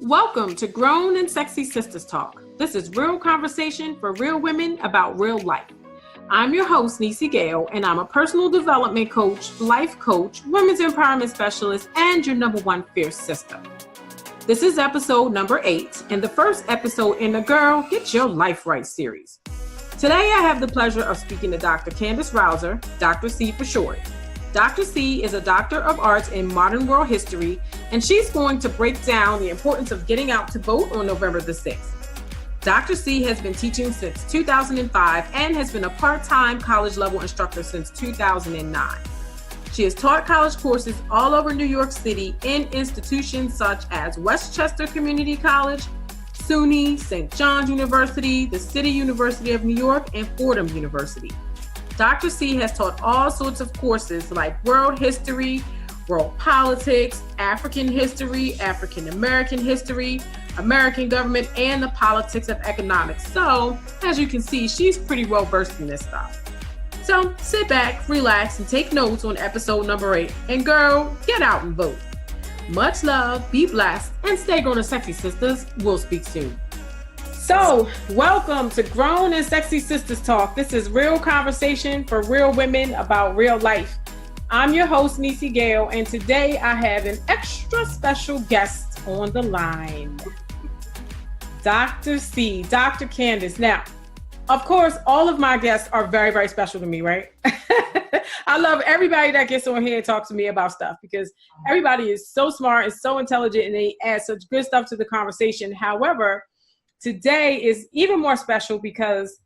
Welcome to Grown and Sexy Sistahs Talk. This is real conversation for real women about real life. I'm your host, NiseyGail, and I'm a personal development coach, life coach, women's empowerment specialist, and your number one fierce sister. This is episode number 8, and the first episode in the Girl, Get Your Life Right series. Today, I have the pleasure of speaking to Dr. Candice Rowser, Dr. C for short. Dr. C is a doctor of arts in modern world history, and she's going to break down the importance of getting out to vote on November the 6th. Dr. C has been teaching since 2005 and has been a part-time college level instructor since 2009. She has taught college courses all over New York City in institutions such as Westchester Community College, SUNY, St. John's University, the City University of New York, and Fordham University. Dr. C has taught all sorts of courses like world history, world politics, African history, African American history, American government, and the politics of economics. So, as you can see, she's pretty well versed in this stuff. So, sit back, relax, and take notes on episode number 8. And girl, get out and vote. Much love, be blessed, and stay grown and sexy, sisters. We'll speak soon. So, welcome to Grown and Sexy Sistahs Talk. This is real conversation for real women about real life. I'm your host, NiseyGail, and today I have an extra special guest on the line. Dr. C, Dr. Candice. Now, of course, all of my guests are very, very special to me, right? I love everybody that gets on here and talks to me about stuff because everybody is so smart and so intelligent and they add such good stuff to the conversation. However, today is even more special because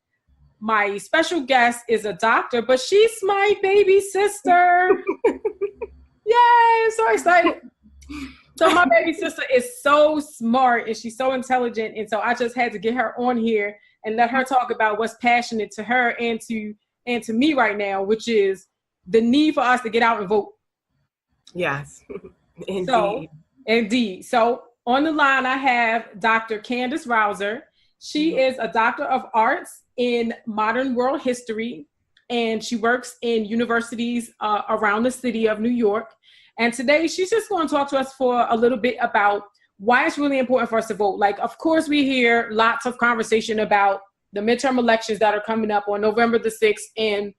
my special guest is a doctor, but she's my baby sister. Yay, I'm so excited. So my baby sister is so smart and she's so intelligent. And so I just had to get her on here and let her talk about what's passionate to her and to me right now, which is the need for us to get out and vote. Yes, Indeed. So on the line, I have Dr. Candice Rowser. She is a doctor of arts in modern world history, and she works in universities around the city of New York. And today, she's just going to talk to us for a little bit about why it's really important for us to vote. Like, of course, we hear lots of conversation about the midterm elections that are coming up on November the 6th. And,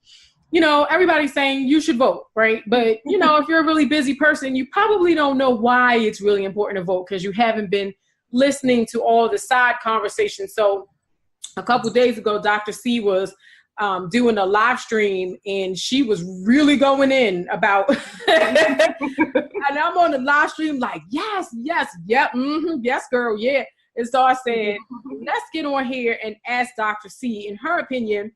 you know, everybody's saying you should vote, right? But, you know, if you're a really busy person, you probably don't know why it's really important to vote because you haven't been listening to all the side conversations. So a couple days ago, Dr. C was doing a live stream and she was really going in about, and I'm on the live stream like, yes, girl, yeah. And so I said, let's get on here and ask Dr. C, in her opinion,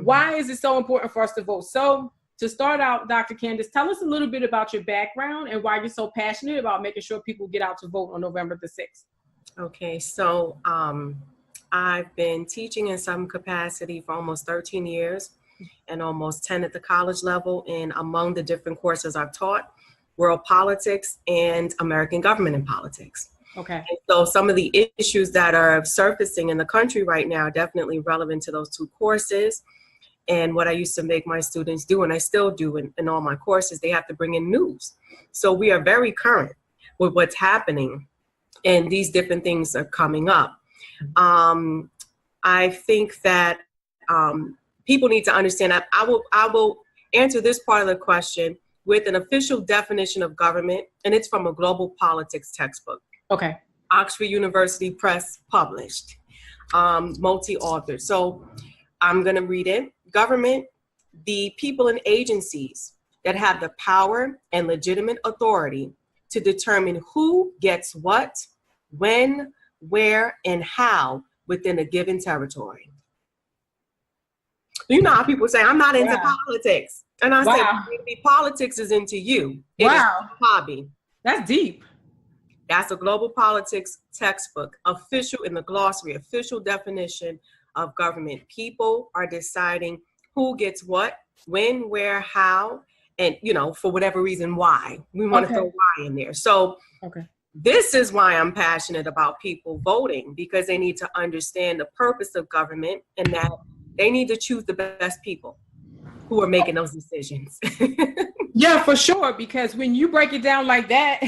why is it so important for us to vote? So to start out, Dr. Candice, tell us a little bit about your background and why you're so passionate about making sure people get out to vote on November the 6th. Okay, so I've been teaching in some capacity for almost 13 years and almost 10 at the college level. And among the different courses I've taught, world politics and American government and politics. Okay. And so some of the issues that are surfacing in the country right now are definitely relevant to those two courses. And what I used to make my students do, and I still do in all my courses, they have to bring in news. So we are very current with what's happening and these different things are coming up. I think that people need to understand that I will answer this part of the question with an official definition of government, and it's from a global politics textbook. Okay. Oxford University Press published, multi-authored. So I'm going to read it. Government, the people and agencies that have the power and legitimate authority to determine who gets what, when, where, and how within a given territory. You know how people say, I'm not into politics. And I said, maybe politics is into you. It is a hobby. That's deep. That's a global politics textbook, official in the glossary, official definition of government. People are deciding who gets what, when, where, how, and, you know, for whatever reason, why. We want to throw why in there. So this is why I'm passionate about people voting, because they need to understand the purpose of government and that they need to choose the best people. who are making those decisions. Yeah, for sure. Because when you break it down like that,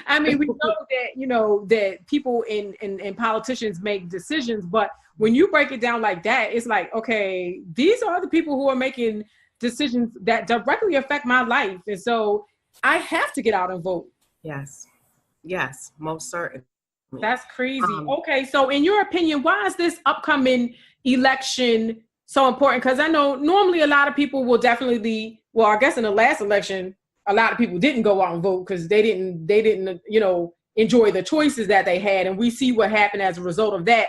I mean, we know that, that people and politicians make decisions, but when you break it down like that, it's like, okay, these are the people who are making decisions that directly affect my life. And so I have to get out and vote. Yes, most certainly. That's crazy. Okay, so in your opinion, why is this upcoming election so important? Because I know normally a lot of people will definitely, well, I guess in the last election, a lot of people didn't go out and vote because they didn't, enjoy the choices that they had. And we see what happened as a result of that.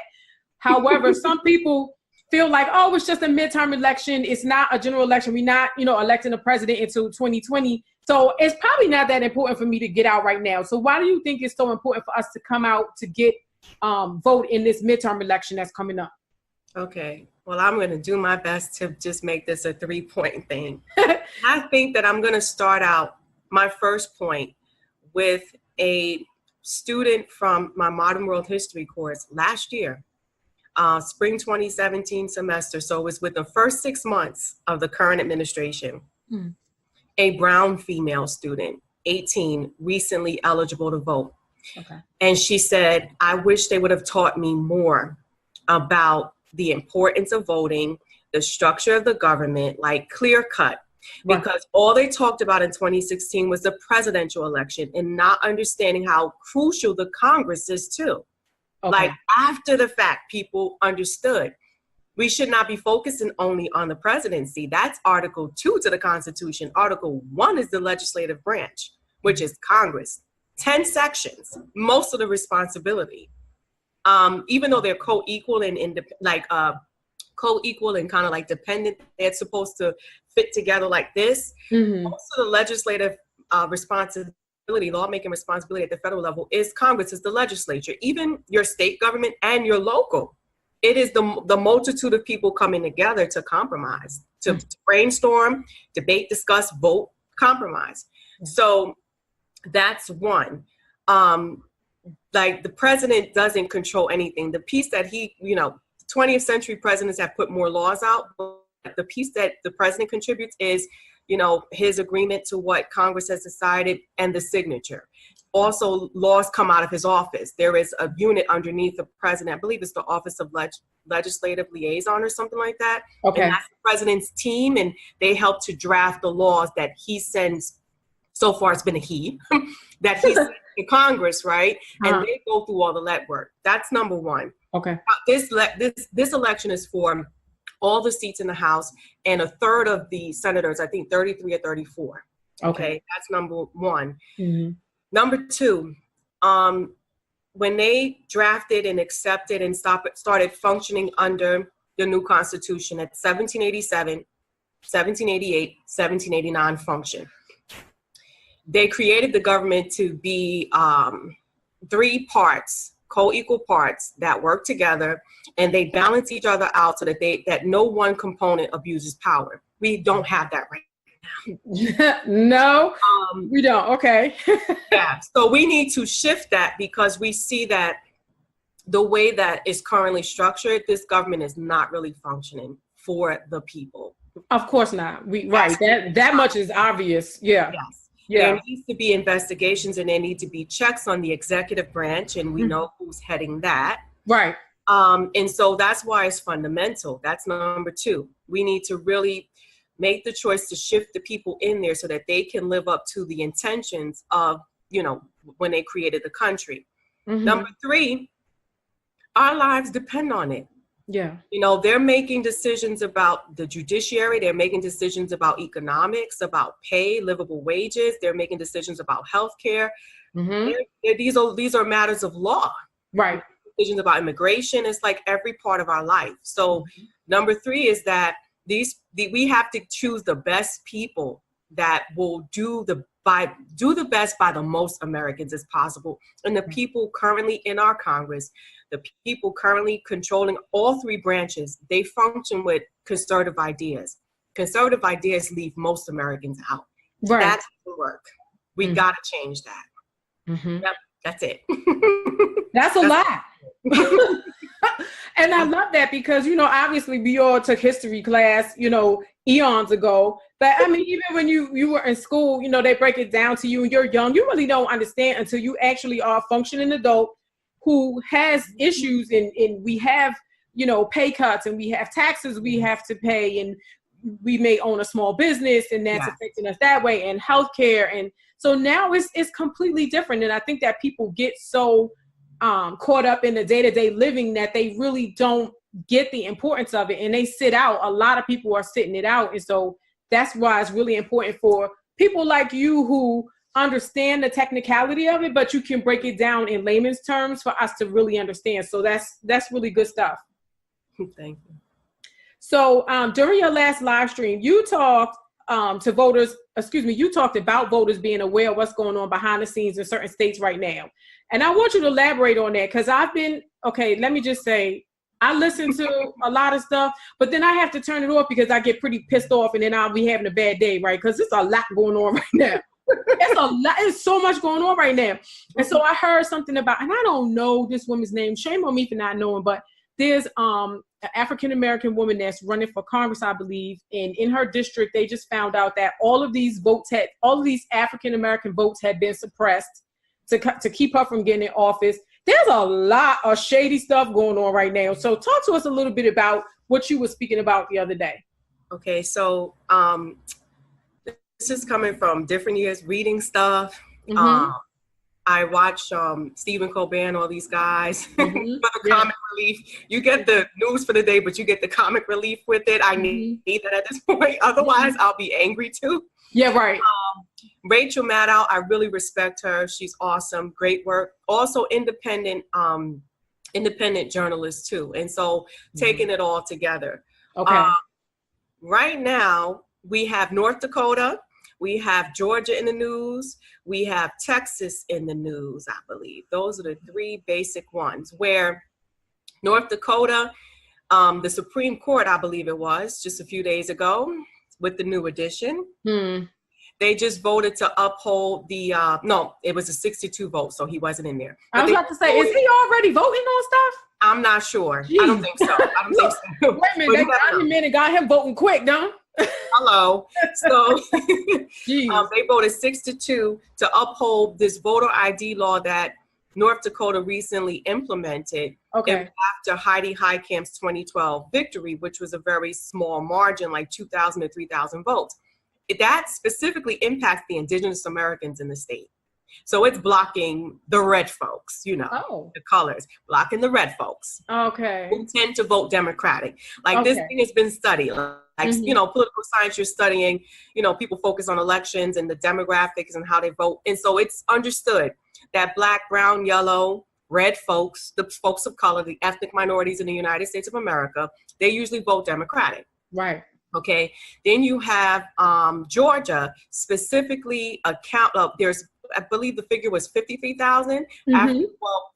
However, some people feel like, oh, it's just a midterm election. It's not a general election. We're not, electing a president until 2020. So it's probably not that important for me to get out right now. So why do you think it's so important for us to come out to get vote in this midterm election that's coming up? Okay. Well, I'm going to do my best to just make this a 3-point thing. I think that I'm going to start out my first point with a student from my modern world history course last year, spring 2017 semester. So it was with the first 6 months of the current administration. A brown female student, 18, recently eligible to vote. Okay. And she said, I wish they would have taught me more about the importance of voting, the structure of the government, like clear cut. Right. Because all they talked about in 2016 was the presidential election and not understanding how crucial the Congress is too. Okay. Like after the fact, people understood. We should not be focusing only on the presidency. That's Article 2 to the Constitution. Article 1 is the legislative branch, which is Congress. 10 sections, most of the responsibility. Even though they're co-equal and co-equal and kind of like dependent, they're supposed to fit together like this. Most of the legislative responsibility, lawmaking responsibility at the federal level is Congress, is the legislature, even your state government and your local. It is the multitude of people coming together to compromise, to brainstorm, debate, discuss, vote, compromise. So that's one. Like the president doesn't control anything. The piece that 20th century presidents have put more laws out, but the piece that the president contributes is, his agreement to what Congress has decided and the signature. Also, laws come out of his office. There is a unit underneath the president. I believe it's the Office of Legislative Liaison or something like that. Okay. And that's the president's team, and they help to draft the laws that he sends. So far, it's been a he, that he sends to Congress, right? And they go through all the legwork. That's number one. Okay. This election is for all the seats in the House and a third of the senators, I think 33 or 34. Okay. That's number one. Number two, when they drafted and accepted and started functioning under the new Constitution at 1787, 1788, 1789 function, they created the government to be 3 parts, co-equal parts that work together, and they balance each other out so that no one component abuses power. We don't have that right now. No, we don't. Okay. Yeah. So we need to shift that because we see that the way that it's currently structured, this government is not really functioning for the people. Of course not. Right. That much is obvious. Yeah. Yes. Yeah. There needs to be investigations and there need to be checks on the executive branch, and we know who's heading that. Right. And so that's why it's fundamental. That's number 2. We need to really make the choice to shift the people in there so that they can live up to the intentions of, when they created the country. Number 3, our lives depend on it. Yeah. They're making decisions about the judiciary. They're making decisions about economics, about pay, livable wages. They're making decisions about healthcare. These are matters of law. Right. Decisions about immigration. It's like every part of our life. So number 3 is that we have to choose the best people that will do the best by the most Americans as possible. And the people currently in our Congress, the people currently controlling all 3 branches, they function with conservative ideas. Conservative ideas leave most Americans out. Right. That doesn't work. We got to change that. Yep, that's it. That's a lot. And I love that because, obviously we all took history class, eons ago. But I mean, even when you were in school, they break it down to you and you're young, you really don't understand until you actually are a functioning adult who has issues and we have, pay cuts and we have taxes we have to pay and we may own a small business and that's affecting us that way, and healthcare. And so now it's completely different. And I think that people get so caught up in the day-to-day living that they really don't get the importance of it, and they sit out. A lot of people are sitting it out. And so that's why it's really important for people like you who understand the technicality of it, but you can break it down in layman's terms for us to really understand. So that's really good stuff. Thank you. So during your last live stream, you talked you talked about voters being aware of what's going on behind the scenes in certain states right now. And I want you to elaborate on that, because let me just say, I listen to a lot of stuff, but then I have to turn it off because I get pretty pissed off and then I'll be having a bad day, right? Because there's a lot going on right now. There's so much going on right now. And so I heard something about, and I don't know this woman's name, shame on me for not knowing, but there's an African-American woman that's running for Congress, I believe. And in her district, they just found out that all of these African-American votes had been suppressed to keep her from getting in office. There's a lot of shady stuff going on right now. So talk to us a little bit about what you were speaking about the other day. Okay, so this is coming from different years, reading stuff. Mm-hmm. I watch Stephen Colbert and all these guys Mm-hmm. for the comic relief. You get the news for the day, but you get the comic relief with it. I need that at this point. Otherwise, I'll be angry too. Yeah, right. Rachel Maddow, I really respect her. She's awesome. Great work. Also independent journalist too. And so taking it all together. Okay. Right now, we have North Dakota. We have Georgia in the news. We have Texas in the news, I believe. Those are the three basic ones, where North Dakota, the Supreme Court, I believe it was, just a few days ago with the new edition. They just voted to uphold it was a 62 vote, so he wasn't in there. But I was about to say, is he already voting on stuff? I'm not sure. Jeez. I don't think so. Wait a minute, they got him in and got him voting quick, don't? Hello. So they voted 6-2 to uphold this voter ID law that North Dakota recently implemented after Heidi Heitkamp's 2012 victory, which was a very small margin, like 2,000 to 3,000 votes. That specifically impacts the indigenous Americans in the state. So it's blocking the red folks, the colors, blocking the red folks. Okay. Who tend to vote Democratic. This thing has been studied. Political science, you're studying, people focus on elections and the demographics and how they vote. And so it's understood that Black, brown, yellow, red folks, the folks of color, the ethnic minorities in the United States of America, they usually vote Democratic. Right. Okay. Then you have Georgia, specifically there's, I believe the figure was 53,000.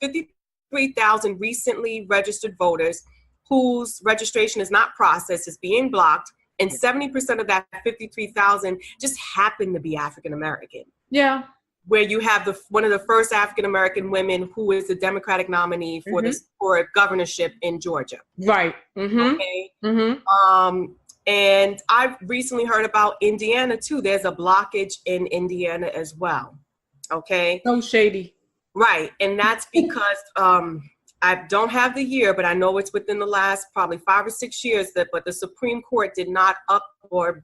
53,000 recently registered voters whose registration is not processed, is being blocked. And 70% of that 53,000 just happen to be African American. Yeah. Where you have one of the first African American women who is the Democratic nominee for a governorship in Georgia. Right. Okay. And I've recently heard about Indiana too. There's a blockage in Indiana as well. Okay. So shady. Right. And that's because I don't have the year, but I know it's within the last probably 5 or 6 years but the Supreme Court did not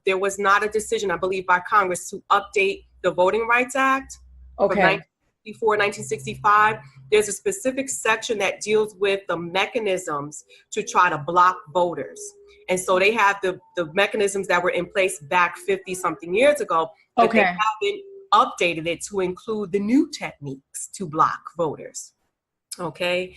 there was not a decision, I believe, by Congress to update the Voting Rights Act of 1964, 1965. There's a specific section that deals with the mechanisms to try to block voters. And so they have the mechanisms that were in place back 50 something years ago, but they haven't updated it to include the new techniques to block voters. Okay.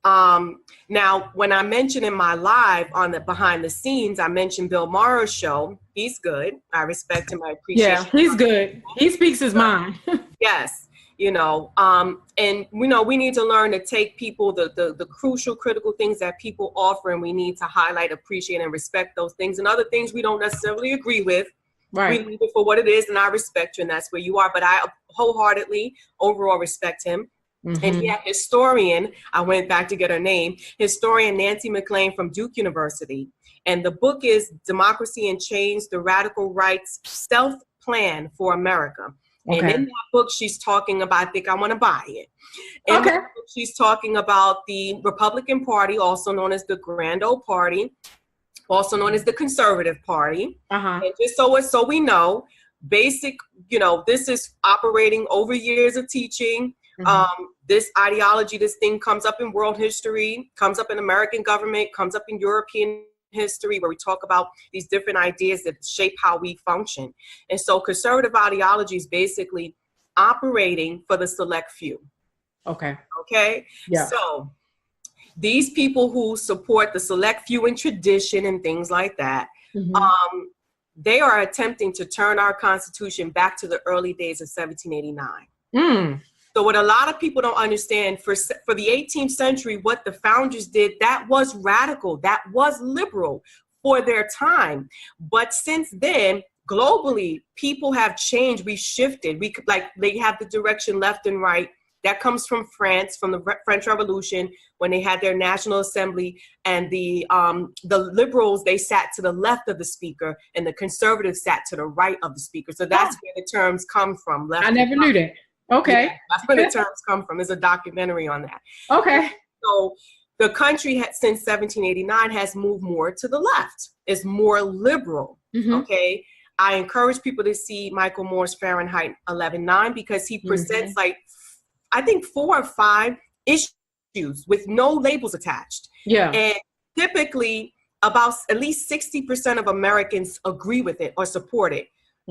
Now, when I mentioned in my live on the behind the scenes, I mentioned Bill Maher's show. He's good. I respect him. I appreciate him. Yeah, he's good. He speaks his mind. Yes. And we need to learn to take people, the crucial, critical things that people offer, and we need to highlight, appreciate, and respect those things. And other things we don't necessarily agree with. Right. We leave it for what it is, and I respect you, and that's where you are. But I wholeheartedly, overall, respect him. And he had historian, I went back to get her name, historian Nancy McLean from Duke University. And the book is Democracy and Change, the Radical Right's Stealth Plan for America. Okay. And in that book, she's talking about, I think I want to buy it. In that book, she's talking about the Republican Party, also known as the Grand Old Party, also known as the Conservative Party. And just so we know, basic, this is operating over years of teaching. This ideology, this thing comes up in world history, comes up in American government, comes up in European history, where we talk about these different ideas that shape how we function. And so conservative ideology is basically operating for the select few. Okay. Yeah. So these people who support the select few in tradition and things like that, they are attempting to turn our Constitution back to the early days of 1789. So what a lot of people don't understand, for the 18th century, what the founders did, that was radical, that was liberal for their time. But since then, globally, people have changed. We've shifted. They have the direction left and right. That comes from France, from the French Revolution, when they had their National Assembly, and the liberals, they sat to the left of the speaker, and the conservatives sat to the right of the speaker. So that's where the terms come from. Left I never knew that. Okay. Yeah, that's where the terms come from. There's a documentary on that. Okay. So the country since 1789 has moved more to the left. It's more liberal. Okay. I encourage people to see Michael Moore's Fahrenheit 11/9, because he presents I think 4 or 5 issues with no labels attached. Yeah. And typically about at least 60% of Americans agree with it or support it.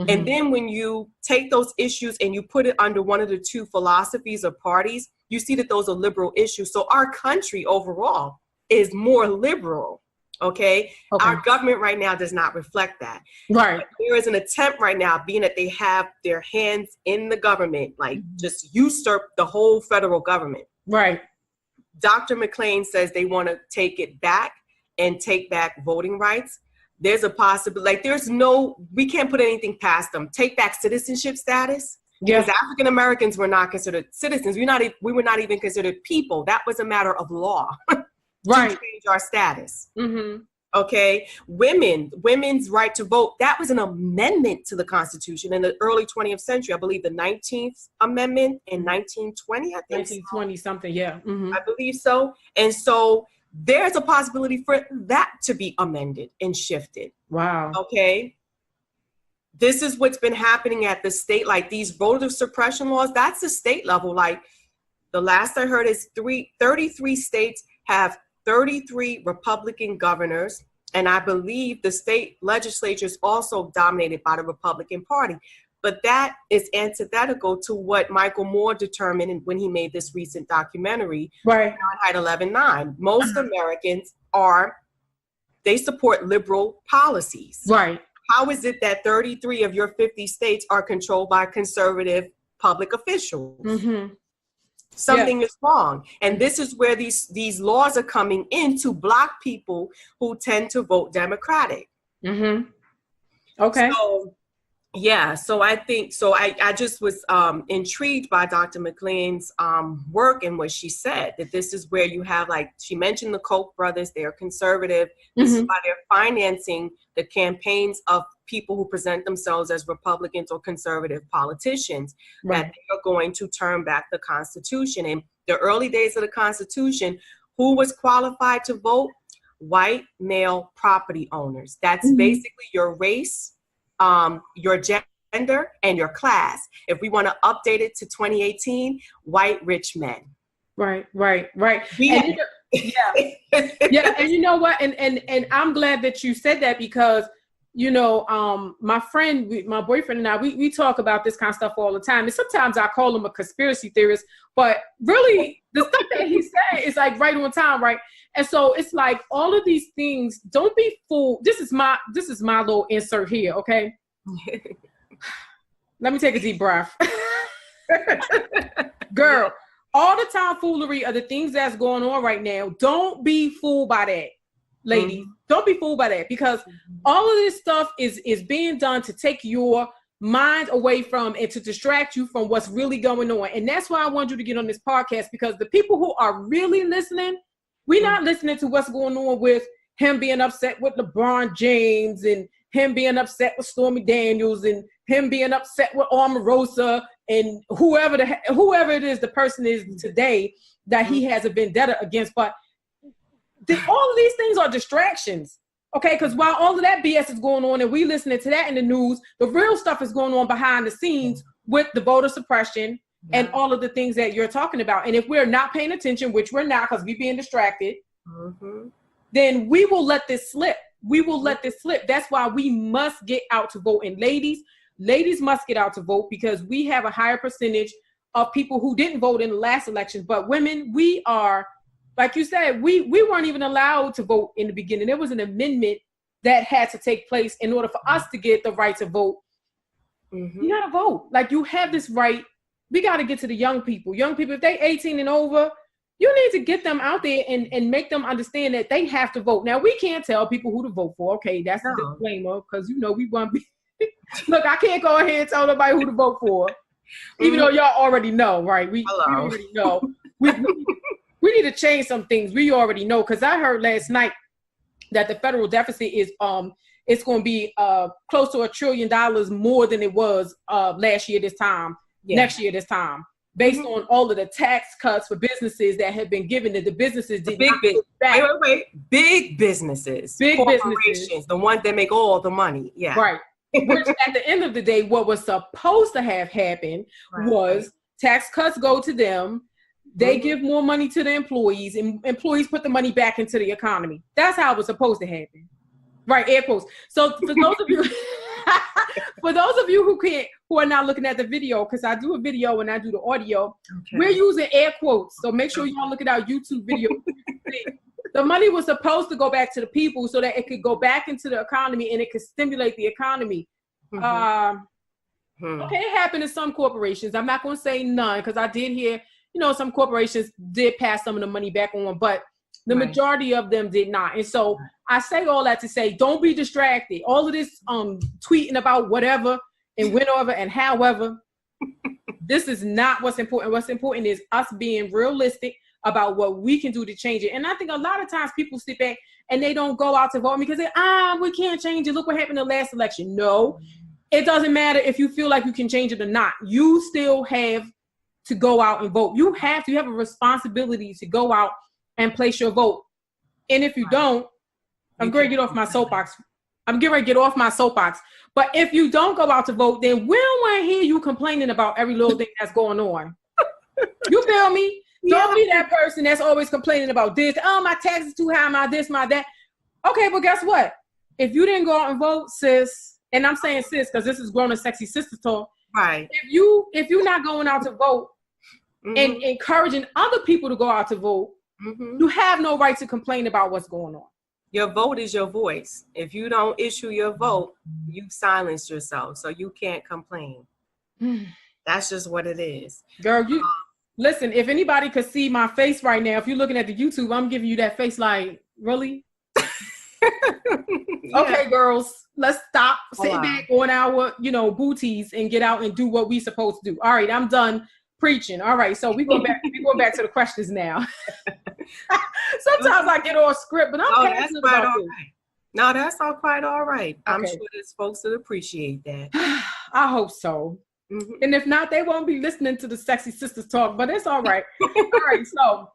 And then when you take those issues and you put it under one of the 2 philosophies or parties, you see that those are liberal issues. So our country overall is more liberal. Okay. Our government right now does not reflect that. Right. But there is an attempt right now, being that they have their hands in the government, like just usurp the whole federal government. Right. Dr. McLean says they want to take it back and take back voting rights. There's a possibility, we can't put anything past them. Take back citizenship status. Yeah. Because African Americans were not considered citizens. We were not even considered people. That was a matter of law. Right. To change our status. Okay. Women's right to vote. That was an amendment to the Constitution in the early 20th century. I believe the 19th Amendment in 1920, I think. 1920 something. Yeah. I believe so. And so there's a possibility for that to be amended and shifted. Wow. Okay. This is what's been happening at the state, like these voter suppression laws. That's the state level. Like the last I heard is 33 states have 33 Republican governors. And I believe the state legislature is also dominated by the Republican Party. But that is antithetical to what Michael Moore determined when he made this recent documentary, Fahrenheit 11/9. Most Americans they support liberal policies. Right. How is it that 33 of your 50 states are controlled by conservative public officials? Something is wrong. And this is where these laws are coming in to block people who tend to vote Democratic. Okay. So I think, I just was intrigued by Dr. McLean's work and what she said, that this is where you have, she mentioned the Koch brothers, they're conservative. This is why they're financing the campaigns of people who present themselves as Republicans or conservative politicians, that they are going to turn back the Constitution. In the early days of the Constitution, who was qualified to vote? White male property owners. That's basically your race, your gender, and your class. If we want to update it to 2018, white rich men. Right. And and you know what? And I'm glad that you said that, because my friend, my boyfriend and I, we talk about this kind of stuff all the time. And sometimes I call him a conspiracy theorist, but really the stuff that he's saying is right on time, right? And so it's all of these things, don't be fooled. This is my little insert here, okay? Let me take a deep breath. Girl, all the tomfoolery of the things that's going on right now, don't be fooled by that. Ladies, don't be fooled by that, because all of this stuff is being done to take your minds away from and to distract you from what's really going on. And that's why I want you to get on this podcast, because the people who are really listening, we're not listening to what's going on with him being upset with LeBron James and him being upset with Stormy Daniels and him being upset with Omarosa and whoever it is the person is today that he has a vendetta against. But all of these things are distractions. Okay, because while all of that BS is going on and we listening to that in the news, the real stuff is going on behind the scenes with the voter suppression and all of the things that you're talking about. And if we're not paying attention, which we're not because we're being distracted, then we will let this slip. We will let this slip. That's why we must get out to vote. And ladies must get out to vote, because we have a higher percentage of people who didn't vote in the last election. But women, we are, like you said, we weren't even allowed to vote in the beginning. There was an amendment that had to take place in order for us to get the right to vote. You gotta vote. Like, you have this right. We gotta get to the young people. Young people, if they 18 and over, you need to get them out there and make them understand that they have to vote. Now, we can't tell people who to vote for. Okay, that's a disclaimer, because we want to be. Look, I can't go ahead and tell nobody who to vote for, even though y'all already know, right? We already know. We need to change some things. We already know, because I heard last night that the federal deficit is it's going to be close to $1 trillion more than it was last year this time, next year this time, based on all of the tax cuts for businesses that have been given to the businesses. Big businesses, corporations, the ones that make all the money. Yeah, right. Which at the end of the day, what was supposed to have happened was tax cuts go to them. They give more money to the employees, and employees put the money back into the economy. That's how it was supposed to happen. Right, air quotes. So for those of you, who are not looking at the video, because I do a video and I do the audio, we're using air quotes. So make sure y'all look at our YouTube video. The money was supposed to go back to the people so that it could go back into the economy and it could stimulate the economy. Okay, it happened in some corporations. I'm not going to say none, because I did hear, some corporations did pass some of the money back on, but the majority of them did not. And so I say all that to say, don't be distracted. All of this tweeting about whatever and whenever and however, this is not what's important. What's important is us being realistic about what we can do to change it. And I think a lot of times people sit back and they don't go out to vote because we can't change it. Look what happened in the last election. No, it doesn't matter if you feel like you can change it or not. You still have to go out and vote. You have a responsibility to go out and place your vote. And if you don't, I'm going to get off my soapbox. But if you don't go out to vote, then we don't want to hear you complaining about every little thing that's going on. You feel me? Don't be that person that's always complaining about this. Oh, my tax is too high, my this, my that. Okay, but guess what? If you didn't go out and vote, sis, and I'm saying sis because this is Grown Sexy Sistahs Talk. Right. If you're not going out to vote and encouraging other people to go out to vote, you have no right to complain about what's going on. Your vote is your voice. If you don't issue your vote, you've silenced yourself, so you can't complain. That's just what it is. Girl, listen, if anybody could see my face right now, if you're looking at the YouTube, I'm giving you that face like, really? Okay, girls, let's stop, sit back on our, booties and get out and do what we supposed to do. All right, I'm done preaching. All right, so we go back to the questions now. Sometimes I get off script, but I'm passionate about this. No, that's all quite all right. Okay. I'm sure there's folks that appreciate that. I hope so. And if not, they won't be listening to the Sexy Sistahs Talk, but it's all right. All right, so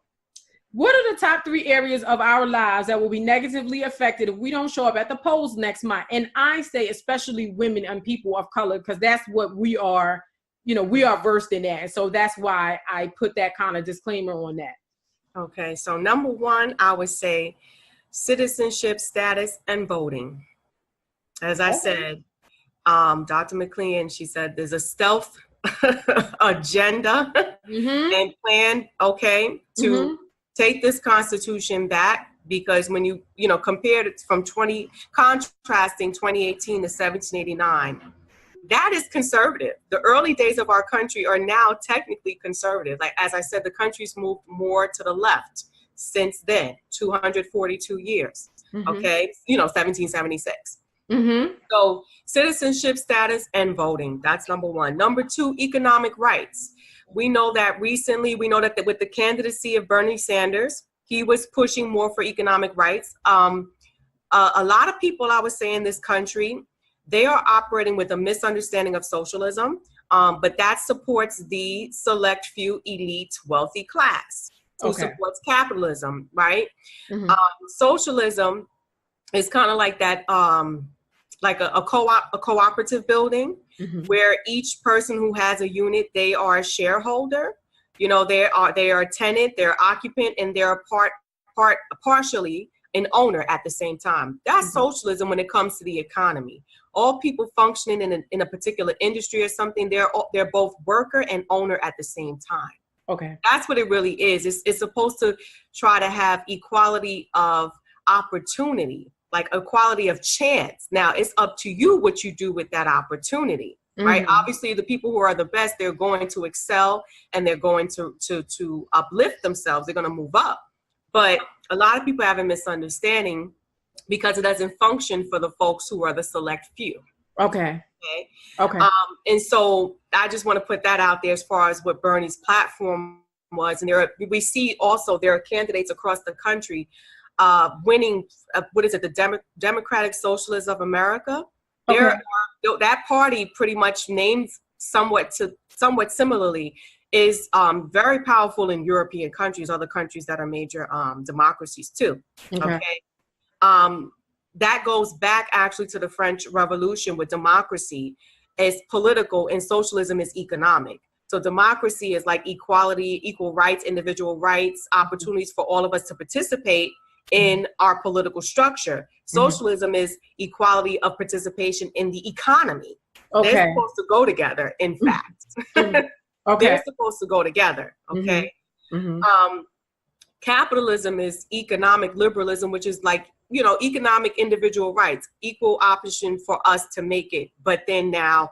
what are the top 3 areas of our lives that will be negatively affected if we don't show up at the polls next month? And I say especially women and people of color, because that's what we are, we are versed in that. So that's why I put that kind of disclaimer on that. Okay, so number 1, I would say citizenship status and voting. As I said, Dr. McLean, she said there's a stealth agenda and plan, to take this Constitution back, because when you compared it from contrasting 2018 to 1789, that is conservative. The early days of our country are now technically conservative. Like, as I said, the country's moved more to the left since then, 242 years, 1776. Mm-hmm. So citizenship status and voting, that's number one. Number two, economic rights. We know that with the candidacy of Bernie Sanders, he was pushing more for economic rights. A lot of people, I would say, in this country, they are operating with a misunderstanding of socialism, but that supports the select few elite wealthy class who supports capitalism, right? Mm-hmm. Socialism is kind of like that, like a cooperative building, Mm-hmm. where each person who has a unit, they are a shareholder. You know, they are a tenant, they're occupant, and they're partially an owner at the same time. That's socialism when it comes to the economy. All people functioning in a particular industry or something, they're both worker and owner at the same time. Okay. That's what it really is. It's supposed to try to have equality of opportunity, like equality of chance. Now, it's up to you what you do with that opportunity, right? Obviously, the people who are the best, they're going to excel and they're going to uplift themselves. They're going to move up. But a lot of people have a misunderstanding because it doesn't function for the folks who are the select few. Okay. And so I just want to put that out there as far as what Bernie's platform was. And we see also there are candidates across the country winning, the Democratic Socialists of America. That party pretty much named somewhat similarly is very powerful in European countries, other countries that are major democracies too. Okay. That goes back actually to the French Revolution, with democracy is political and socialism is economic. So democracy is like equality, equal rights, individual rights, opportunities for all of us to participate in our political structure. Socialism is equality of participation in the economy. They're supposed to go together, in fact. They're supposed to go together, okay? Capitalism is economic liberalism, which is like, economic individual rights, equal option for us to make it. But then now,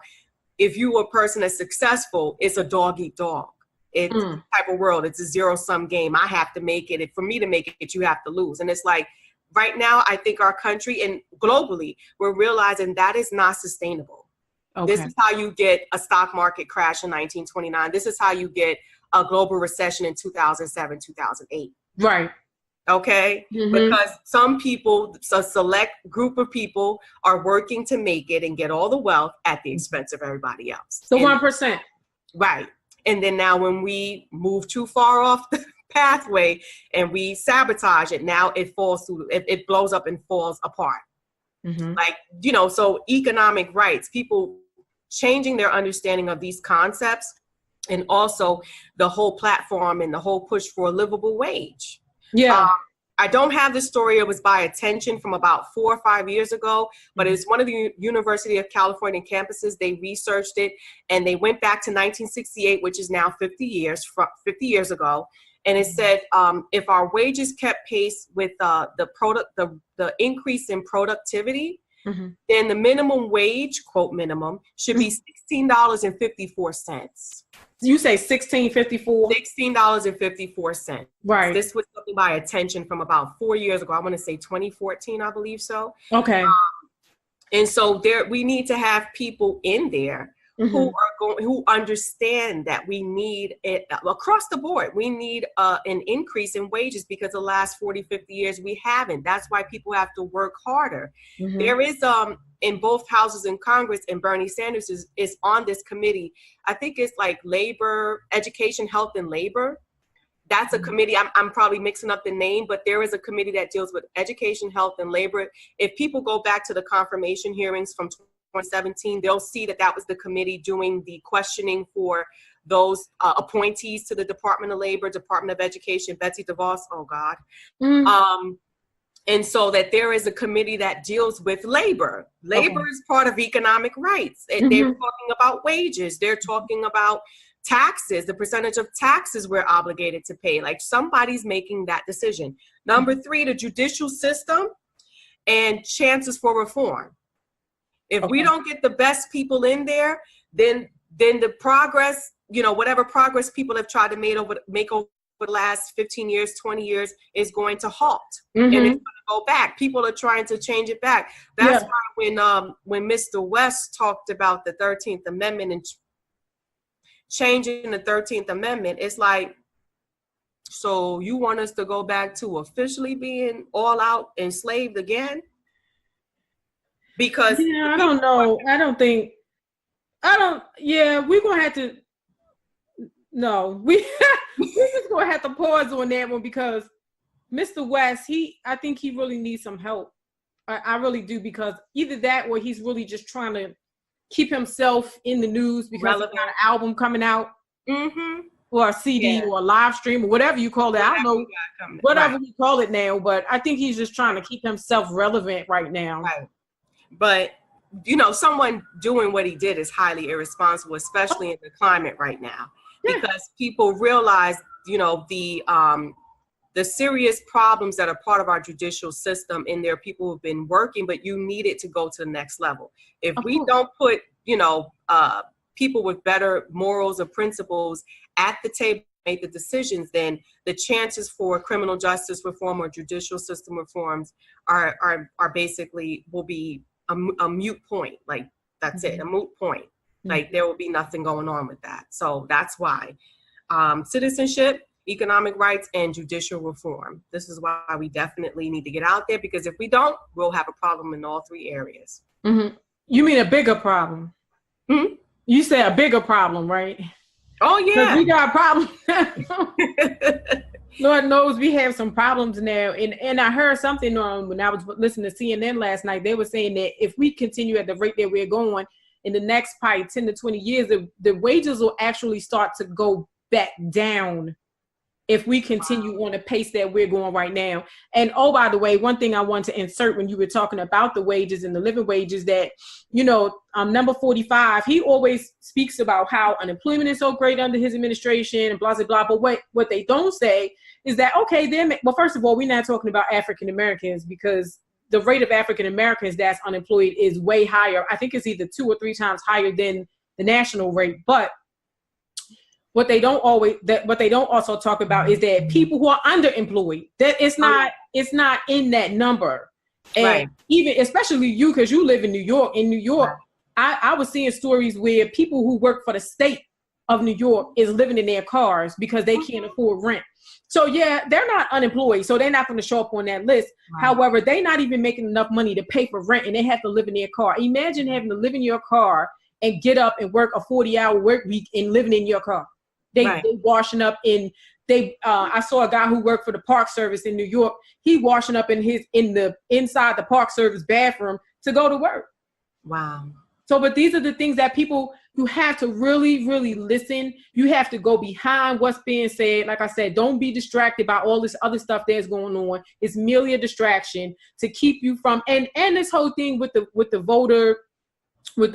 if you are a person that's successful, it's a dog eat dog. It's the type of world. It's a zero-sum game. I have to make it. For me to make it, you have to lose. And it's like, right now, I think our country and globally, we're realizing that is not sustainable. This is how you get a stock market crash in 1929. This is how you get a global recession in 2007, 2008. Right. Okay. Because some people, a select group of people, are working to make it and get all the wealth at the expense of everybody else. The 1%. Right. And then now when we move too far off the pathway and we sabotage it, now it falls through, it blows up and falls apart. Like, so economic rights, people changing their understanding of these concepts, and also the whole platform and the whole push for a livable wage. Yeah. I don't have the story. It was by attention from about 4 or 5 years ago, but it's one of the University of California campuses. They researched it and they went back to 1968, which is now 50 years ago. And it said, if our wages kept pace with the increase in productivity, then the minimum wage, quote minimum, should be $16.54. You say $16.54? $16.54. Right. This was something by attention from about 4 years ago. I want to say 2014, I believe so. Okay. And so we need to have people in there who understand that we need it across the board. We need an increase in wages because the last 40, 50 years we haven't. That's why people have to work harder. There is in both houses in Congress, and Bernie Sanders is on this committee. I think it's like labor, education, health, and labor. That's a committee. I'm probably mixing up the name, but there is a committee that deals with education, health, and labor. If people go back to the confirmation hearings from 2017, they'll see that was the committee doing the questioning for those appointees to the Department of Labor, Department of Education, Betsy DeVos, oh God. And so that there is a committee that deals with labor. Labor is part of economic rights. They're talking about wages. They're talking about taxes, the percentage of taxes we're obligated to pay. Like, somebody's making that decision. Number 3, the judicial system and chances for reform. If we don't get the best people in there, then the progress, whatever progress people have tried to make over for the last 15 years, 20 years is going to halt. Mm-hmm. And it's going to go back. People are trying to change it back. That's why when Mr. West talked about the 13th Amendment and changing the 13th Amendment, it's like, so you want us to go back to officially being all out enslaved again? Because I don't know. We're going to have to, no, we're just going to have to pause on that one, because Mr. West, I think he really needs some help. I really do, because either that or he's really just trying to keep himself in the news because he's got an album coming out. Mm-hmm. Or a CD or a live stream or whatever you call it. I don't know whatever we call it now, but I think he's just trying to keep himself relevant right now. Right. But, someone doing what he did is highly irresponsible, especially in the climate right now, because people realize, the serious problems that are part of our judicial system, and there are people who've been working, but you need it to go to the next level. If we don't put, people with better morals or principles at the table make the decisions, then the chances for criminal justice reform or judicial system reforms are basically will be a moot point. Like, that's it, a moot point. Like, there will be nothing going on with that. So that's why citizenship, economic rights, and judicial reform. This is why we definitely need to get out there, because if we don't, we'll have a problem in all three areas. Mm-hmm. You mean a bigger problem? Mm-hmm. You say a bigger problem, right? Oh, yeah. We got problems. Lord knows we have some problems now. And I heard something when I was listening to CNN last night. They were saying that if we continue at the rate that we're going, in the next probably 10 to 20 years, the wages will actually start to go back down if we continue on the pace that we're going right now. And by the way, one thing I want to insert when you were talking about the wages and the living wages, that, number 45, he always speaks about how unemployment is so great under his administration and blah, blah, blah. But what they don't say is that, well, first of all, we're not talking about African Americans, because the rate of African Americans that's unemployed is way higher. I think it's either 2 or 3 times higher than the national rate. But what they don't also talk about is that people who are underemployed, that it's not in that number. And even, especially you, because you live in New York. In New York, I was seeing stories where people who work for the state of New York is living in their cars because they can't afford rent. So they're not unemployed, so they're not going to show up on that list. Right. However, they're not even making enough money to pay for rent, and they have to live in their car. Imagine having to live in your car and get up and work a 40-hour work week and living in your car. They washing up in I saw a guy who worked for the Park Service in New York. He washing up inside the Park Service bathroom to go to work. Wow. So, but these are the things that you have to really, really listen. You have to go behind what's being said. Like I said, don't be distracted by all this other stuff that's going on. It's merely a distraction to keep you from, and this whole thing with the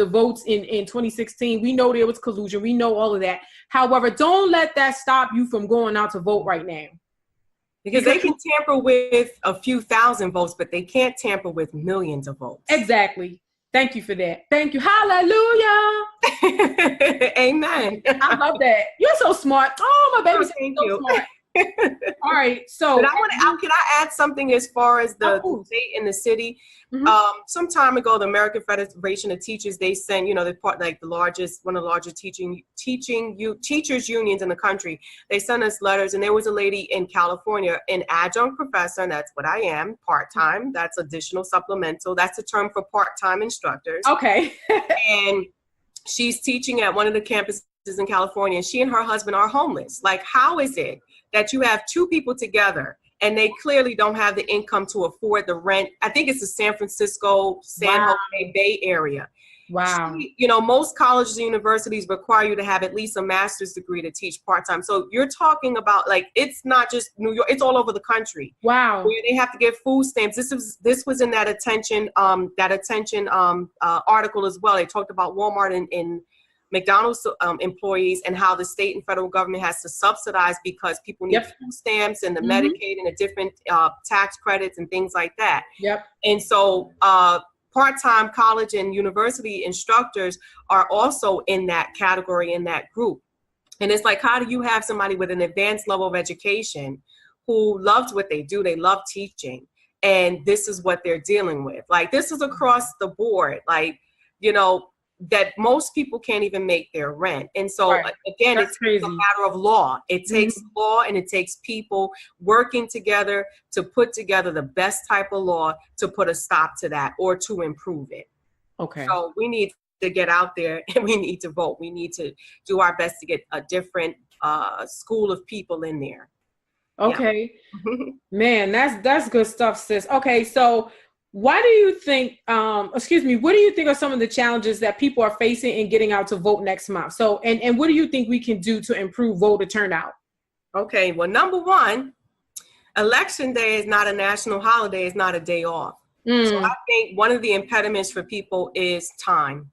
votes in 2016, we know there was collusion. We know all of that. However, don't let that stop you from going out to vote right now. Because they can tamper with a few thousand votes, but they can't tamper with millions of votes. Exactly. Thank you for that. Thank you. Hallelujah. Amen. I love that. You're so smart. Oh, my baby's so smart. All right, so can I add something as far as the state and the city? Mm-hmm. Some time ago, the American Federation of Teachers, they sent, they're part one of the largest teachers unions in the country. They sent us letters, and there was a lady in California, an adjunct professor, and that's what I am, part-time. That's additional supplemental. That's a term for part-time instructors. Okay. And she's teaching at one of the campuses in California, and she and her husband are homeless. Like, how is it that you have two people together and they clearly don't have the income to afford the rent? I think it's the San Francisco, San Jose Bay area. Wow. Most colleges and universities require you to have at least a master's degree to teach part-time. So you're talking about, it's not just New York, it's all over the country. Wow. Where they have to get food stamps. This was in that attention article as well. They talked about Walmart and McDonald's employees and how the state and federal government has to subsidize because people need food stamps and the Medicaid and the different tax credits and things like that. Yep. And so part-time college and university instructors are also in that category, in that group. And it's like, how do you have somebody with an advanced level of education who loves what they do? They love teaching. And this is what they're dealing with. Like, this is across the board, like, you know, that most people can't even make their rent. And so, Right. again, That's it's crazy. a matter of law. It takes law, and it takes people working together to put together the best type of law to put a stop to that or to improve it. Okay. So we need to get out there and we need to vote. We need to do our best to get a different school of people in there. Okay. Yeah. Man, that's good stuff, sis. Okay, so why do you think, what do you think are some of the challenges that people are facing in getting out to vote next month? So, and what do you think we can do to improve voter turnout? Okay, well, number one, Election Day is not a national holiday. It's not a day off. So I think one of the impediments for people is time.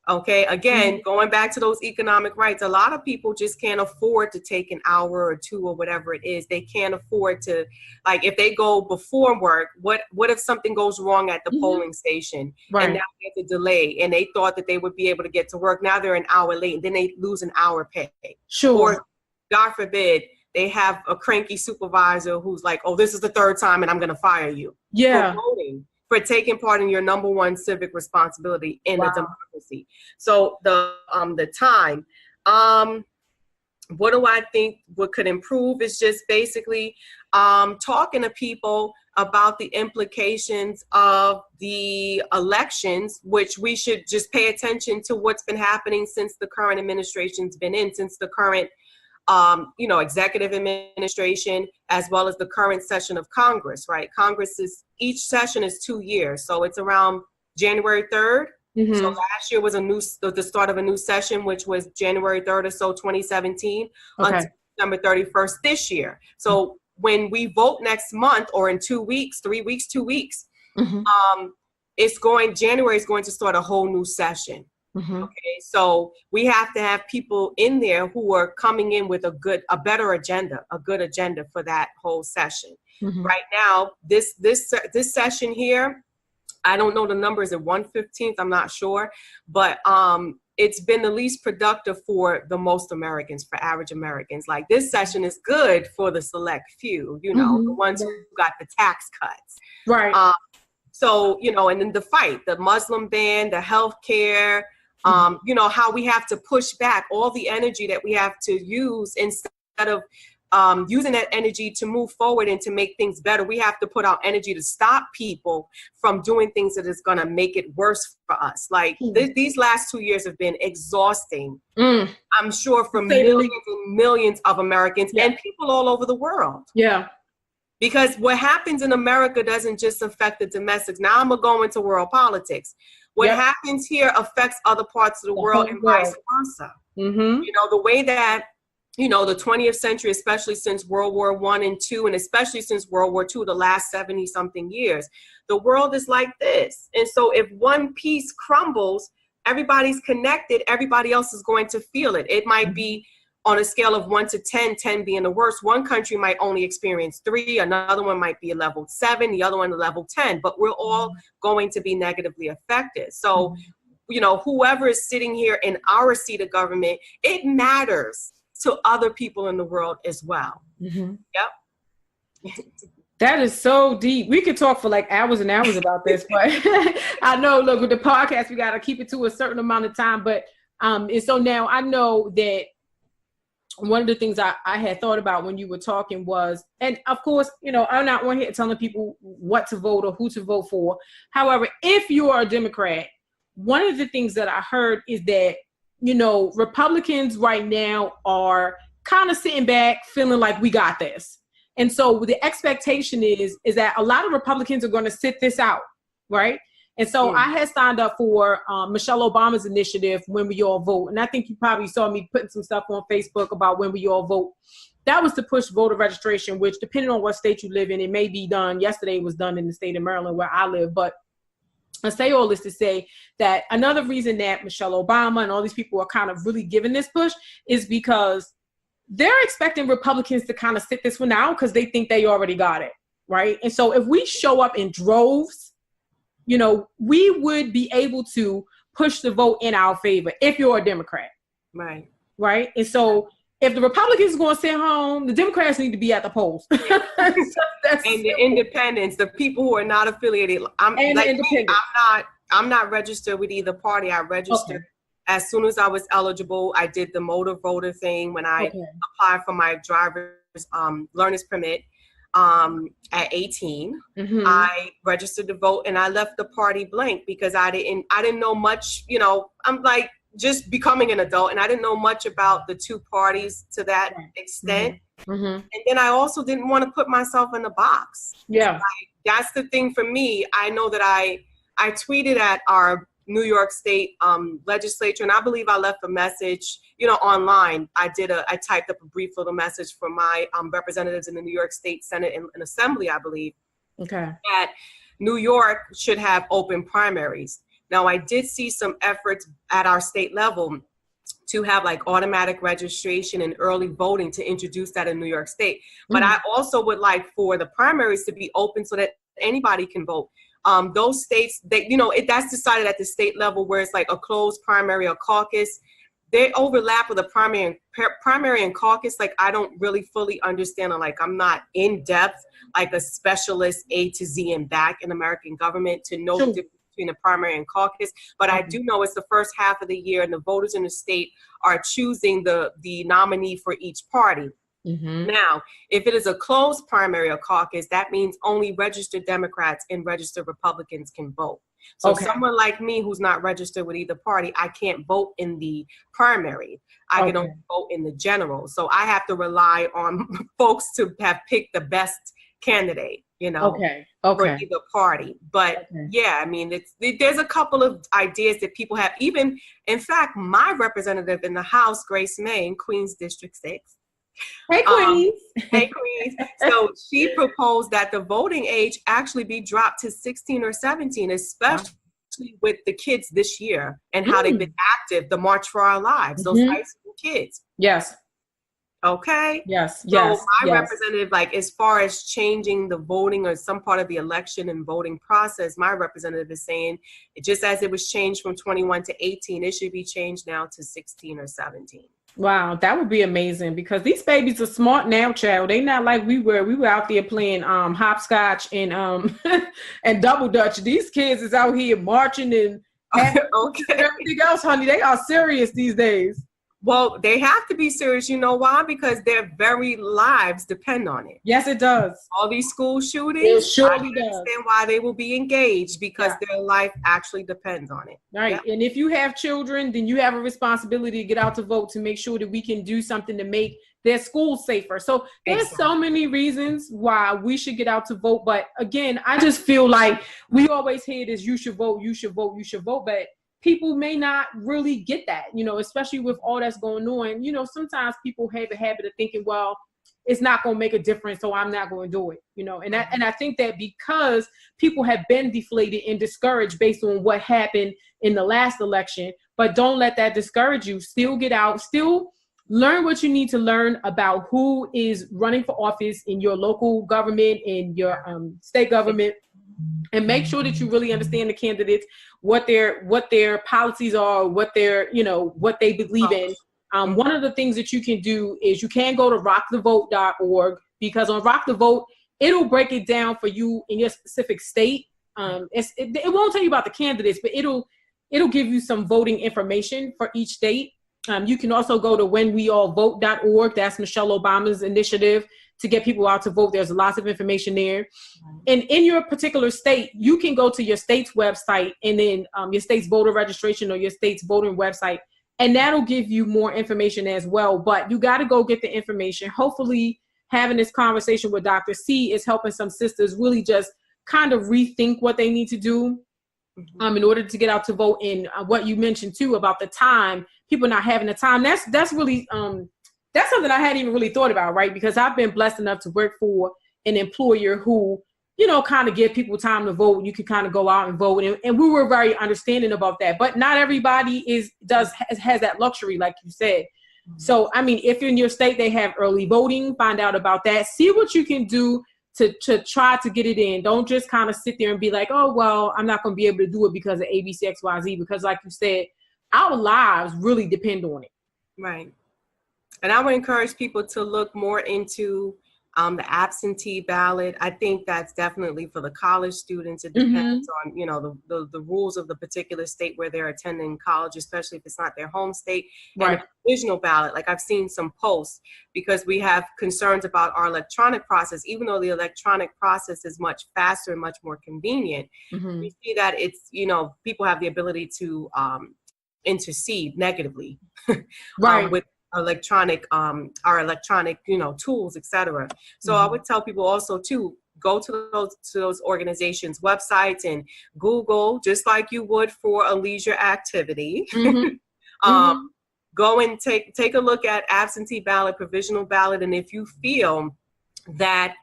Okay, again, going back to those economic rights, a lot of people just can't afford to take an hour or two or whatever it is. They can't afford to, like, if they go before work, what if something goes wrong at the polling station, and now there's a delay, and they thought that they would be able to get to work. Now they're an hour late, and then they lose an hour pay. Sure. Or, God forbid, they have a cranky supervisor who's like, oh, this is the third time and I'm going to fire you. Yeah. For voting, for taking part in your number one civic responsibility in a democracy. So the time, what do I think what could improve is just basically talking to people about the implications of the elections, which we should just pay attention to what's been happening since the current administration's been in, since the current executive administration, as well as the current session of Congress, right? Each session is 2 years. So it's around January 3rd. So last year was the start of a new session, which was January 3rd or so, 2017, until December 31st this year. So when we vote next month, or in 2 weeks, 3 weeks, 2 weeks, January is going to start a whole new session. Okay, so we have to have people in there who are coming in with a good agenda for that whole session. Right now, this session here, I don't know the numbers at 1/15th, I'm not sure, but it's been the least productive for the most Americans, for average Americans. Like, this session is good for the select few, the ones who got the tax cuts. Right. So, and then the Muslim ban, the healthcare, how we have to push back all the energy that we have to use instead of using that energy to move forward and to make things better. We have to put our energy to stop people from doing things that is going to make it worse for us. Like, these last 2 years have been exhausting. I'm sure for millions and millions of Americans and people all over the world. Yeah. Because what happens in America doesn't just affect the domestics. Now I'm going to go into world politics. What happens here affects other parts of the world and vice versa. The way that, the 20th century, especially since World War I and II, and especially since World War II, the last 70-something years, the world is like this. And so if one piece crumbles, everybody's connected, everybody else is going to feel it. It might be on a scale of 1 to 10, 10 being the worst. One country might only experience 3, another one might be a level 7, the other one a level 10, but we're all going to be negatively affected. So, whoever is sitting here in our seat of government, it matters to other people in the world as well. Yep. That is so deep. We could talk for like hours and hours about this, but I know, look, with the podcast, we got to keep it to a certain amount of time. But and so now I know that one of the things I had thought about when you were talking was, and of course, I'm not one here telling people what to vote or who to vote for. However, if you are a Democrat, one of the things that I heard is that, Republicans right now are kind of sitting back feeling like we got this. And so the expectation is that a lot of Republicans are going to sit this out, right? And so I had signed up for Michelle Obama's initiative, When We All Vote. And I think you probably saw me putting some stuff on Facebook about When We All Vote. That was to push voter registration, which depending on what state you live in, it may be done. Yesterday it was done in the state of Maryland where I live. But I say all this to say that another reason that Michelle Obama and all these people are kind of really giving this push is because they're expecting Republicans to kind of sit this one out because they think they already got it, right? And so if we show up in droves, we would be able to push the vote in our favor if you're a Democrat. Right. right? And so if the Republicans are going to sit home, the Democrats need to be at the polls. And the independents, the people who are not affiliated. I'm not registered with either party. I registered as soon as I was eligible. I did the motor voter thing when I applied for my driver's learner's permit at 18. I registered to vote, and I left the party blank because I didn't know much. You know, I'm like just becoming an adult, and I didn't know much about the two parties to that extent. And then I also didn't want to put myself in a box. Yeah, like, that's the thing for me. I know that I tweeted at our New York State legislature, and I believe I left a message, you know, online. I typed up a brief little message for my representatives in the New York State Senate and Assembly, I believe. That New York should have open primaries. Now, I did see some efforts at our state level to have like automatic registration and early voting to introduce that in New York State. But I also would like for the primaries to be open so that anybody can vote. Those states that, you know, that's decided at the state level where it's like a closed primary or caucus. They overlap with a primary and caucus. Like, I don't really fully understand, or like I'm not in depth, like a specialist A to Z and back in American government to know the difference between a primary and caucus. But I do know it's the first half of the year, and the voters in the state are choosing the nominee for each party. Now, if it is a closed primary or caucus, that means only registered Democrats and registered Republicans can vote. So someone like me who's not registered with either party, I can't vote in the primary. I can only vote in the general. So I have to rely on folks to have picked the best candidate, you know, for either party. But yeah, I mean, there's a couple of ideas that people have. Even, in fact, my representative in the House, Grace May, in Queens District 6, Hey, Queens. Hey, Queens. So she proposed that the voting age actually be dropped to 16 or 17, especially with the kids this year and how they've been active, the March for Our Lives, those high school kids. Yes. Okay. Yes. So Yes. my representative, like as far as changing the voting or some part of the election and voting process, my representative is saying, just as it was changed from 21 to 18, it should be changed now to 16 or 17. Wow, that would be amazing, because these babies are smart now, child. They not like we were. We were out there playing hopscotch and and double dutch. These kids is out here marching and everything else, honey. They are serious these days. Well, they have to be serious. You know why? Because their very lives depend on it. Yes, it does. All these school shootings, it surely I understand why they will be engaged, because their life actually depends on it. Right. Yep. And if you have children, then you have a responsibility to get out to vote, to make sure that we can do something to make their schools safer. So there's so many reasons why we should get out to vote. But again, I just feel like we always hear this, you should vote, you should vote, you should vote. But people may not really get that, you know, especially with all that's going on. You know, sometimes people have a habit of thinking, well, it's not going to make a difference, so I'm not going to do it, you know. And I think that because people have been deflated and discouraged based on what happened in the last election, but don't let that discourage you. Still get out, still learn what you need to learn about who is running for office in your local government, in your state government, and make sure that you really understand the candidates, what their policies are, what their, you know, what they believe in. One of the things that you can do is you can go to rockthevote.org, because on Rock the Vote, it'll break it down for you in your specific state. It won't tell you about the candidates, but it'll give you some voting information for each state. You can also go to whenweallvote.org. That's Michelle Obama's initiative to get people out to vote. There's lots of information there. And in your particular state, you can go to your state's website, and then your state's voter registration or your state's voting website, and that'll give you more information as well. But you got to go get the information. Hopefully having this conversation with Dr. C is helping some sisters really just kind of rethink what they need to do in order to get out to vote. And what you mentioned too about the time, people not having the time, that's really that's something I hadn't even really thought about, right? Because I've been blessed enough to work for an employer who, you know, kind of give people time to vote. You can kind of go out and vote. And we were very understanding about that. But not everybody has that luxury, like you said. So, I mean, if in your state they have early voting, find out about that. See what you can do to try to get it in. Don't just kind of sit there and be like, oh, well, I'm not going to be able to do it because of ABC, XYZ. Because like you said, our lives really depend on it. Right. And I would encourage people to look more into the absentee ballot. I think that's definitely for the college students. It depends on, you know, the rules of the particular state where they're attending college, especially if it's not their home state. Right. And a provisional ballot, like I've seen some posts, because we have concerns about our electronic process. Even though the electronic process is much faster and much more convenient, we see that it's, you know, people have the ability to intercede negatively Right. with electronic our electronic, you know, tools, etc. So I would tell people also to go to those organizations' websites and Google, just like you would for a leisure activity. Go and take a look at absentee ballot, provisional ballot, and if you feel that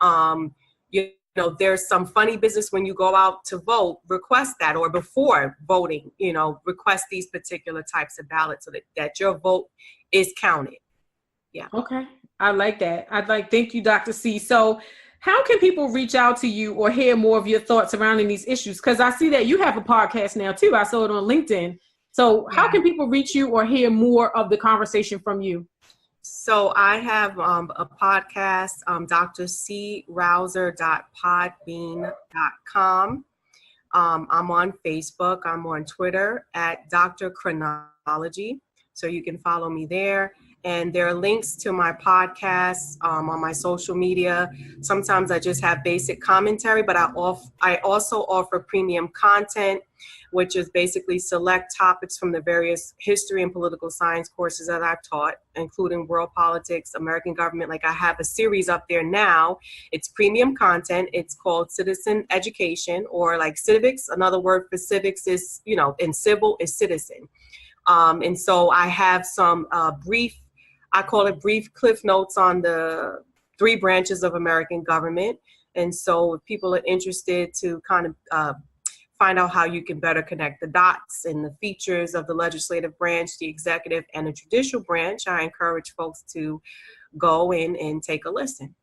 you know there's some funny business when you go out to vote, request that, or before voting, you know, request these particular types of ballots so that your vote is counted. Yeah. Okay. I like that. Thank you, Dr. C. So how can people reach out to you or hear more of your thoughts surrounding these issues? Because I see that you have a podcast now too. I saw it on LinkedIn. So how can people reach you or hear more of the conversation from you? So I have a podcast, drcrowser.podbean.com. I'm on Facebook. I'm on Twitter at Dr. Chronology. So you can follow me there. And there are links to my podcasts on my social media. Sometimes I just have basic commentary, but I also offer premium content, which is basically select topics from the various history and political science courses that I've taught, including world politics, American government. Like I have a series up there now. It's premium content. It's called Citizen Education, or like civics. Another word for civics is, you know, and civil is citizen. And so I have some I call it brief cliff notes on the 3 branches of American government. And so if people are interested to kind of find out how you can better connect the dots and the features of the legislative branch, the executive, and the judicial branch, I encourage folks to go in and take a listen.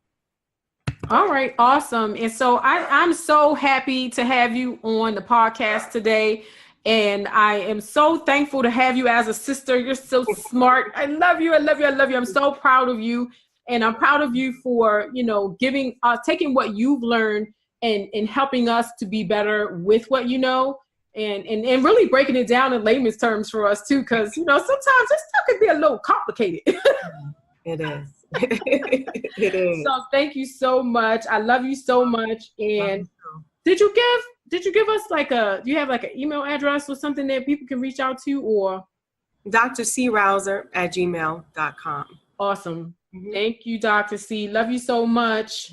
All right. Awesome. And so I'm so happy to have you on the podcast today. And I am so thankful to have you as a sister. You're so smart. I love you. I love you. I love you. I'm so proud of you. And I'm proud of you for, you know, taking what you've learned and helping us to be better with what you know, and really breaking it down in layman's terms for us too. Cause you know, sometimes this stuff can be a little complicated. It is. It is. So thank you so much. I love you so much. And did you give us do you have like an email address or something that people can reach out to, or? drcrowser@gmail.com. Awesome. Thank you, Dr. C. Love you so much.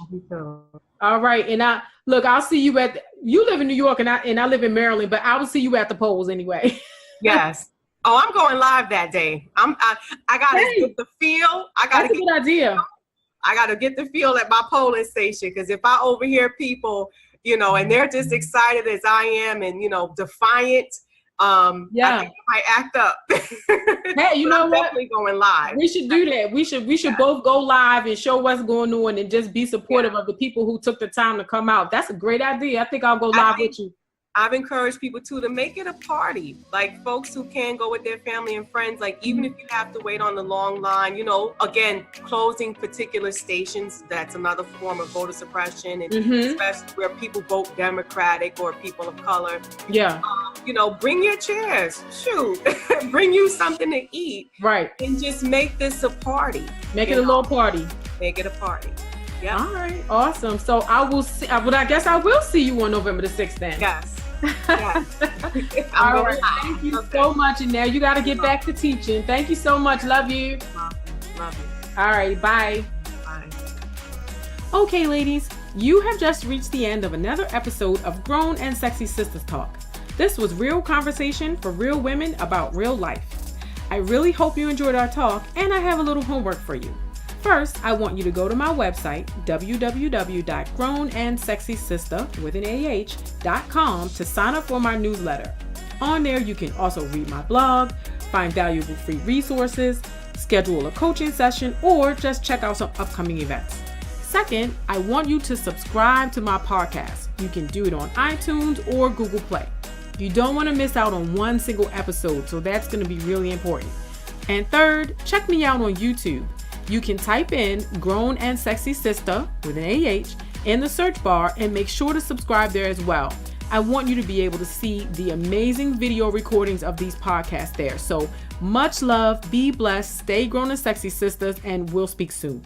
All right. And I'll see you you live in New York and I live in Maryland, but I will see you at the polls anyway. Yes. Oh, I'm going live that day. I gotta get the feel. That's a good idea. I gotta get the feel at my polling station, because if I overhear people, you know, and they're just excited as I am, and you know, defiant, I think I might act up. Hey, you know what? Definitely going live. We should do that. We should both go live and show what's going on, and just be supportive of the people who took the time to come out. That's a great idea. I think I'll go live with you. I've encouraged people too to make it a party, like folks who can go with their family and friends, like even if you have to wait on the long line, you know, again, closing particular stations, that's another form of voter suppression, and especially where people vote Democratic or people of color. Yeah. You know, bring your chairs, shoot, bring you something to eat. Right. And just make this a party. Make it a little party. Make it a party. Yeah. All right. Awesome. So I guess I will see you on November the 6th then. Yes. All right. Thank you so much. And now you got to get back to teaching. Thank you so much. Love you. Love you. All right. Bye. Bye. Okay, ladies, you have just reached the end of another episode of Grown and Sexy Sistahs Talk. This was real conversation for real women about real life. I really hope you enjoyed our talk, and I have a little homework for you. First, I want you to go to my website, www.grownansexysistah.com, to sign up for my newsletter. On there, you can also read my blog, find valuable free resources, schedule a coaching session, or just check out some upcoming events. Second, I want you to subscribe to my podcast. You can do it on iTunes or Google Play. You don't want to miss out on one single episode, so that's going to be really important. And third, check me out on YouTube. You can type in Grown and Sexy Sistah with an AH in the search bar and make sure to subscribe there as well. I want you to be able to see the amazing video recordings of these podcasts there. So much love, be blessed, stay grown and sexy, sisters, and we'll speak soon.